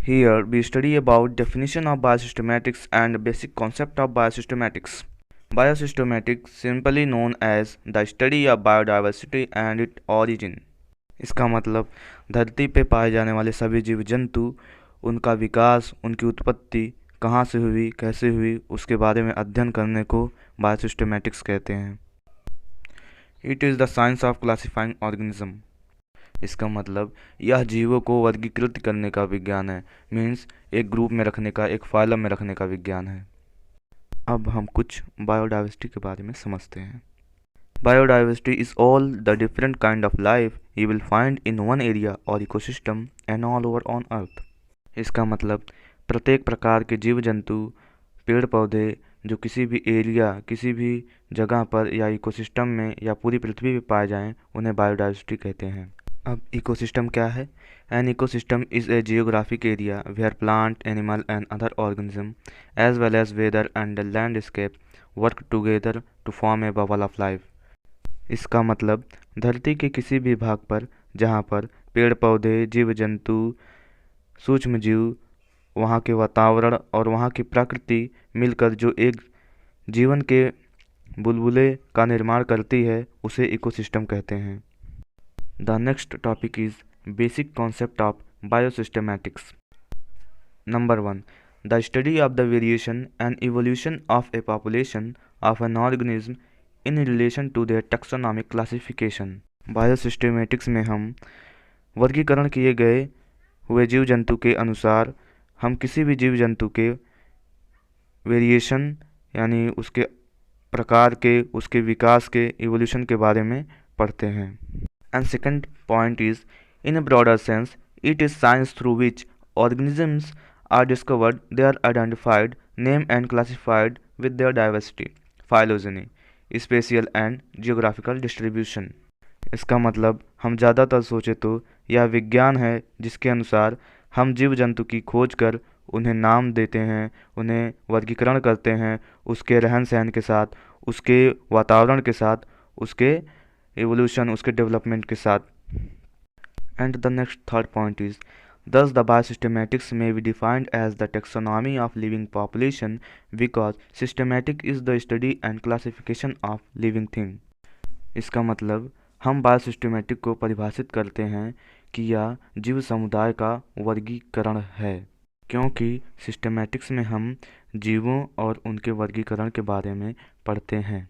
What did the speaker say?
Here we study about definition of biosystematics and basic concept of biosystematics. Biosystematics, simply known as the study of biodiversity and its origin. इसका मतलब धरती पे पाए जाने वाले सभी जीव जंतु, उनका विकास, उनकी उत्पत्ति कहाँ से हुई, कैसे हुई, उसके बारे में अध्ययन करने को बायोसिस्टेमैटिक्स कहते हैं। It is the science of classifying organism. इसका मतलब यह जीवों को वर्गीकृत करने का विज्ञान है। मीन्स एक ग्रुप में रखने का, एक फाइलम में रखने का विज्ञान है। अब हम कुछ बायोडाइवर्सिटी के बारे में समझते हैं। Biodiversity is all the different kind of life you will find in one area or ecosystem and all over on earth. इसका मतलब प्रत्येक प्रकार के जीव जंतु, पेड़ पौधे जो किसी भी एरिया, किसी भी जगह पर या इकोसिस्टम में या पूरी पृथ्वी पर पाए जाएं, उन्हें बायोडाइवर्सिटी कहते हैं। अब इकोसिस्टम क्या है? An ecosystem is a geographic area where plant, animal and other organism as well as weather and the landscape work together to form a bubble of life. इसका मतलब धरती के किसी भी भाग पर जहाँ पर पेड़ पौधे, जीव जंतु, सूक्ष्म जीव, वहाँ के वातावरण और वहाँ की प्रकृति मिलकर जो एक जीवन के बुलबुले का निर्माण करती है, उसे इकोसिस्टम कहते हैं। The next topic is basic concept of biosystematics. Number 1, the study of the variation and evolution of a population of an organism in relation to their taxonomic classification. Biosystematics में हम वर्गीकरण किए गए हुए जीव जंतु के अनुसार हम किसी भी जीव जंतु के वेरिएशन यानी उसके प्रकार के, उसके विकास के, इवोल्यूशन के बारे में पढ़ते हैं। And second point is in a broader sense it is science through which organisms are discovered, they are identified, named and classified with their diversity, phylogeny, spatial and geographical distribution। इसका मतलब हम ज़्यादातर सोचे तो यह विज्ञान है जिसके अनुसार हम जीव जंतु की खोज कर उन्हें नाम देते हैं, उन्हें वर्गीकरण करते हैं, उसके रहन सहन के साथ, उसके वातावरण के साथ, उसके एवोल्यूशन, उसके डेवलपमेंट के साथ। And the next third point is thus the biosystematics may be defined as the taxonomy of living population because systematic is the study and classification of living thing। इसका मतलब हम बायोसिस्टेमेटिक को परिभाषित करते हैं कि यह जीव समुदाय का वर्गीकरण है, क्योंकि सिस्टेमैटिक्स में हम जीवों और उनके वर्गीकरण के बारे में पढ़ते हैं।